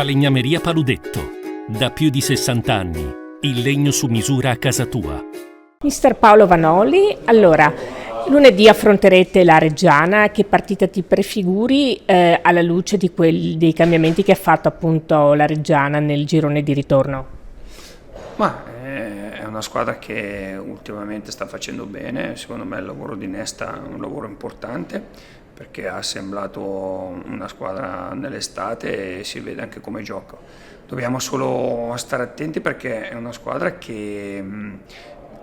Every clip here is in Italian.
Falegnameria Paludetto. Da più di 60 anni. Il legno su misura a casa tua. Mister Paolo Vanoli, allora, lunedì affronterete la Reggiana. Che partita ti prefiguri alla luce dei cambiamenti che ha fatto appunto la Reggiana nel girone di ritorno? Ma è una squadra che ultimamente sta facendo bene, secondo me il lavoro di Nesta è un lavoro importante perché ha assemblato una squadra nell'estate e si vede anche come gioca. Dobbiamo solo stare attenti perché è una squadra che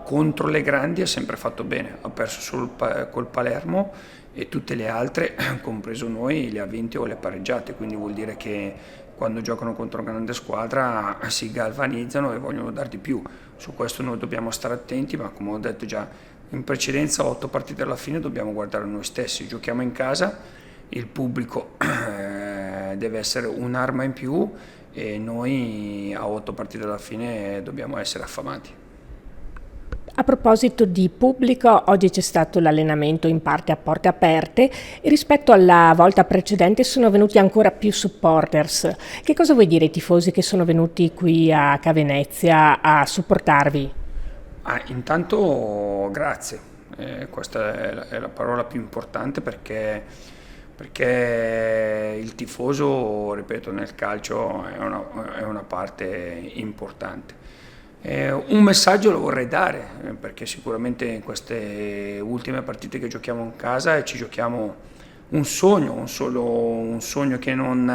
contro le grandi ha sempre fatto bene, ha perso solo col Palermo e tutte le altre, compreso noi, le ha vinte o le ha pareggiate, quindi vuol dire che quando giocano contro una grande squadra si galvanizzano e vogliono dar di più. Su questo noi dobbiamo stare attenti, ma come ho detto già in precedenza, 8 partite alla fine dobbiamo guardare noi stessi, giochiamo in casa, il pubblico deve essere un'arma in più e noi a 8 partite alla fine dobbiamo essere affamati. A proposito di pubblico, oggi c'è stato l'allenamento in parte a porte aperte e rispetto alla volta precedente sono venuti ancora più supporters. Che cosa vuoi dire ai tifosi che sono venuti qui a Cavenezia a supportarvi? Intanto grazie, questa è la parola più importante perché il tifoso, ripeto, nel calcio è una parte importante. Un messaggio lo vorrei dare perché sicuramente in queste ultime partite che giochiamo in casa ci giochiamo un sogno che non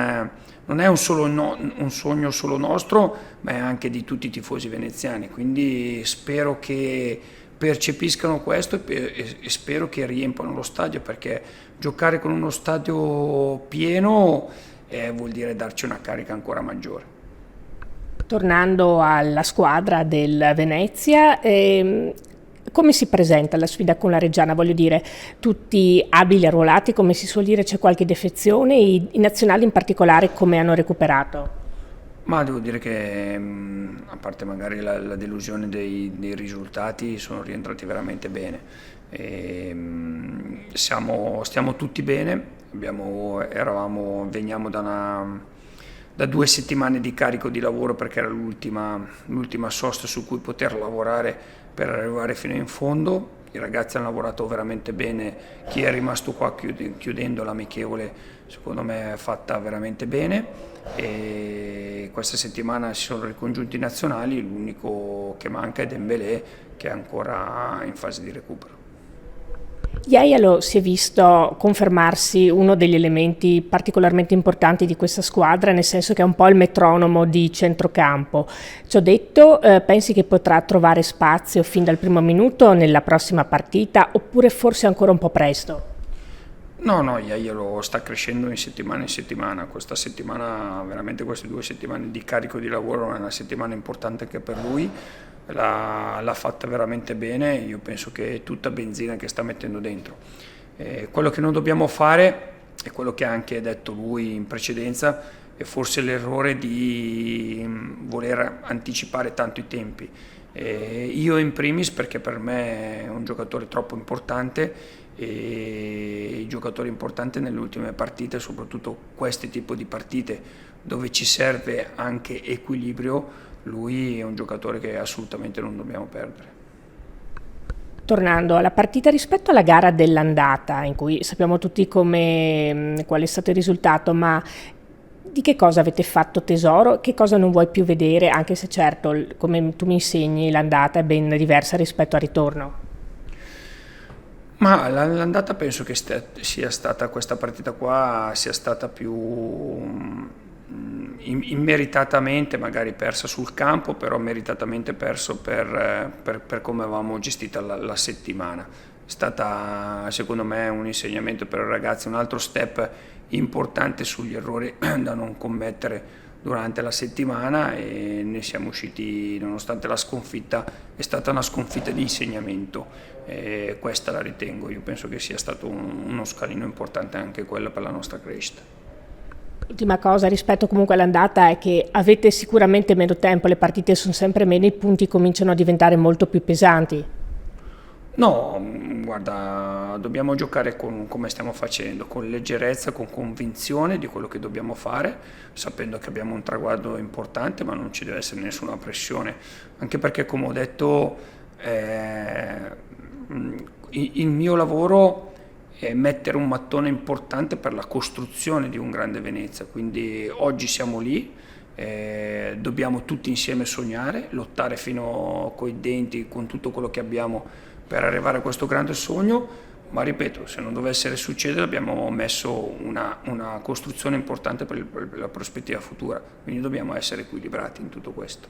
è un sogno solo nostro, ma è anche di tutti i tifosi veneziani, quindi spero che percepiscano questo e spero che riempano lo stadio, perché giocare con uno stadio pieno vuol dire darci una carica ancora maggiore. Tornando alla squadra del Venezia, come si presenta la sfida con la Reggiana? Voglio dire, tutti abili arruolati, come si suol dire, c'è qualche defezione? I nazionali in particolare come hanno recuperato? Ma devo dire che a parte magari la delusione dei risultati sono rientrati veramente bene. Stiamo tutti bene, veniamo da 2 settimane di carico di lavoro perché era l'ultima sosta su cui poter lavorare per arrivare fino in fondo. I ragazzi hanno lavorato veramente bene, chi è rimasto qua chiudendo l'amichevole secondo me è fatta veramente bene e questa settimana si sono ricongiunti i nazionali, l'unico che manca è Dembélé che è ancora in fase di recupero. Jaialo si è visto confermarsi uno degli elementi particolarmente importanti di questa squadra, nel senso che è un po' il metronomo di centrocampo. Ciò detto, pensi che potrà trovare spazio fin dal primo minuto nella prossima partita oppure forse ancora un po' presto? No, Jaialo sta crescendo in settimana. Questa settimana, veramente queste 2 settimane di carico di lavoro è una settimana importante anche per lui. L'ha fatta veramente bene, io penso che è tutta benzina che sta mettendo dentro. Quello che non dobbiamo fare, e quello che ha anche detto lui in precedenza, è forse l'errore di voler anticipare tanto i tempi. Io in primis perché per me è un giocatore troppo importante e i giocatori importanti nelle ultime partite, soprattutto questi tipi di partite dove ci serve anche equilibrio, lui è un giocatore che assolutamente non dobbiamo perdere. Tornando alla partita rispetto alla gara dell'andata, in cui sappiamo tutti qual è stato il risultato, ma di che cosa avete fatto tesoro, che cosa non vuoi più vedere, anche se certo, come tu mi insegni, l'andata è ben diversa rispetto al ritorno? Ma l'andata penso che sia stata, questa partita qua sia stata più immeritatamente magari persa sul campo, però meritatamente perso per come avevamo gestita la settimana. È stata secondo me un insegnamento per i ragazzi, un altro step importante sugli errori da non commettere durante la settimana e ne siamo usciti, nonostante la sconfitta, è stata una sconfitta di insegnamento. E questa la ritengo, io penso che sia stato uno scalino importante anche quello per la nostra crescita. L'ultima cosa rispetto comunque all'andata è che avete sicuramente meno tempo, le partite sono sempre meno, i punti cominciano a diventare molto più pesanti. No, Guarda, dobbiamo giocare come stiamo facendo, con leggerezza, con convinzione di quello che dobbiamo fare, sapendo che abbiamo un traguardo importante, ma non ci deve essere nessuna pressione, anche perché, come ho detto, il mio lavoro è mettere un mattone importante per la costruzione di un grande Venezia, quindi oggi siamo lì. Dobbiamo tutti insieme sognare, lottare fino coi denti con tutto quello che abbiamo per arrivare a questo grande sogno, ma ripeto, se non dovesse succedere abbiamo messo una costruzione importante per la prospettiva futura, quindi dobbiamo essere equilibrati in tutto questo.